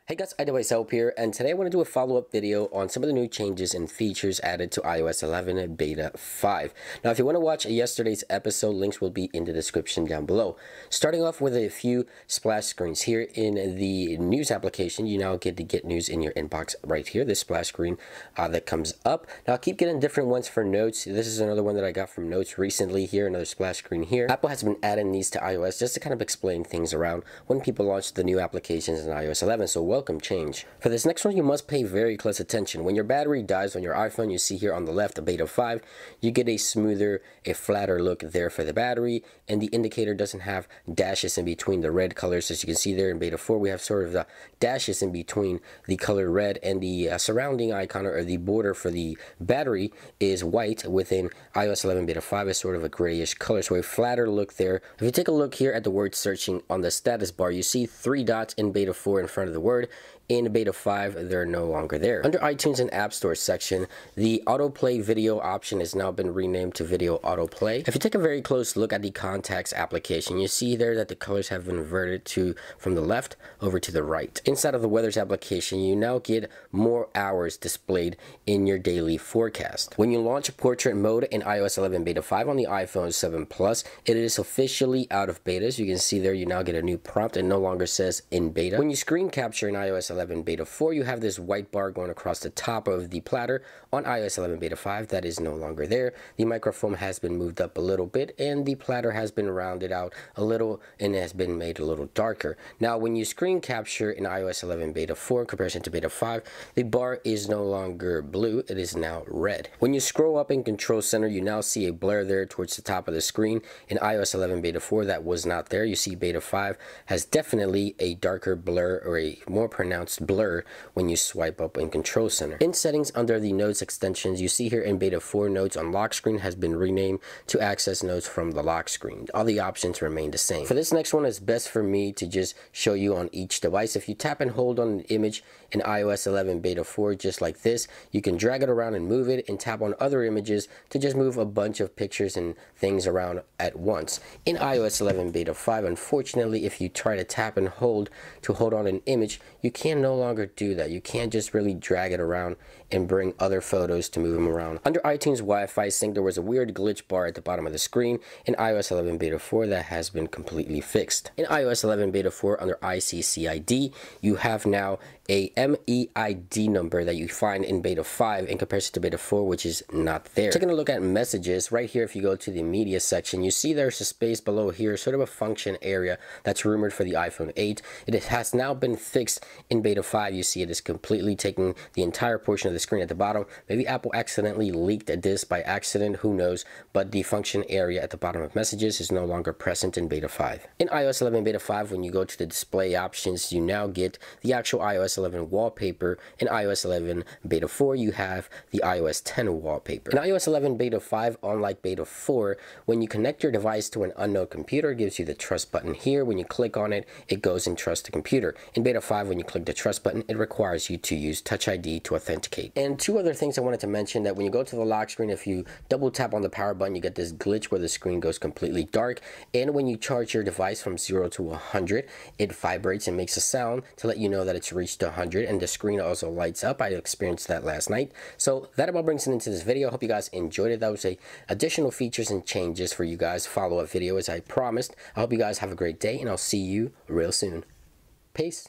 Hey guys, iOS Help here, and today I want to do a follow-up video on some of the new changes and features added to iOS 11 Beta 5. Now, if you want to watch yesterday's episode, links will be in the description down below. Starting off with a few splash screens here in the news application, you now get to get news in your inbox right here, this splash screen that comes up. Now, I'll keep getting different ones for notes. This is another one that I got from notes recently here, another splash screen here. Apple has been adding these to iOS just to kind of explain things around when people launch the new applications in iOS 11, so welcome change. For this next one, you must pay very close attention. When your battery dies on your iPhone, you see here on the left, the Beta 5, you get a smoother, a flatter look there for the battery, and the indicator doesn't have dashes in between the red colors. As you can see there in Beta 4, we have sort of the dashes in between the color red, and the surrounding icon or the border for the battery is white. Within iOS 11 Beta 5 is sort of a grayish color, so a flatter look there. If you take a look here at the word searching on the status bar, you see 3 dots in Beta 4 in front of the word. In Beta 5, they're no longer there. Under iTunes and App Store section, the autoplay video option has now been renamed to video autoplay. If you take a very close look at the contacts application, you see there that the colors have been inverted from the left over to the right. Inside of the weathers application, you now get more hours displayed in your daily forecast. When you launch portrait mode in iOS 11 Beta 5 on the iPhone 7 Plus, it is officially out of beta. As you can see there, you now get a new prompt. It no longer says in beta. When you screen capture in iOS 11 Beta 4, you have this white bar going across the top of the platter. On iOS 11 Beta 5, that is no longer there. The microphone has been moved up a little bit, and the platter has been rounded out a little and has been made a little darker. Now, when you screen capture in iOS 11 Beta 4 in comparison to Beta 5, the bar is no longer blue, it is now red. When you scroll up in Control Center, you now see a blur there towards the top of the screen. In iOS 11 Beta 4, that was not there. You see Beta 5 has definitely a darker blur, or a more pronounced blur, when you swipe up in Control Center. In settings under the notes extensions, you see here in Beta 4, notes on lock screen has been renamed to access notes from the lock screen. All the options remain the same. For this next one, it's best for me to just show you on each device. If you tap and hold on an image in iOS 11 Beta 4 just like this, you can drag it around and move it, and tap on other images to just move a bunch of pictures and things around at once. In iOS 11 Beta 5, unfortunately, if you try to tap and hold on an image, you can no longer do that. You can't just really drag it around and bring other photos to move them around. Under iTunes Wi-Fi Sync, there was a weird glitch bar at the bottom of the screen. In iOS 11 Beta 4, that has been completely fixed. In iOS 11 Beta 4, under ICCID, you have now a MEID number that you find in Beta 5 in comparison to Beta 4, which is not there. Taking a look at messages, right here, if you go to the media section, you see there's a space below here, sort of a function area that's rumored for the iPhone 8. It has now been fixed in Beta 5. You see it is completely taking the entire portion of the screen at the bottom. Maybe Apple accidentally leaked this by accident, who knows, but the function area at the bottom of messages is no longer present in Beta 5. In iOS 11 Beta 5, when you go to the display options, you now get the actual iOS 11 wallpaper. In iOS 11 Beta 4, you have the iOS 10 wallpaper. In iOS 11 Beta 5, unlike Beta 4, when you connect your device to an unknown computer, it gives you the trust button here. When you click on it, it goes and trusts the computer. In Beta 5, when you click the trust button, it requires you to use Touch ID to authenticate. And two other things I wanted to mention: that when you go to the lock screen, if you double tap on the power button, you get this glitch where the screen goes completely dark. And when you charge your device from 0 to 100, it vibrates and makes a sound to let you know that it's reached 100, and the screen also lights up. I experienced that last night. So that about brings it into this video. I hope you guys enjoyed it. That was additional features and changes for you guys. Follow-up video as I promised. I hope you guys have a great day, and I'll see you real soon. Peace.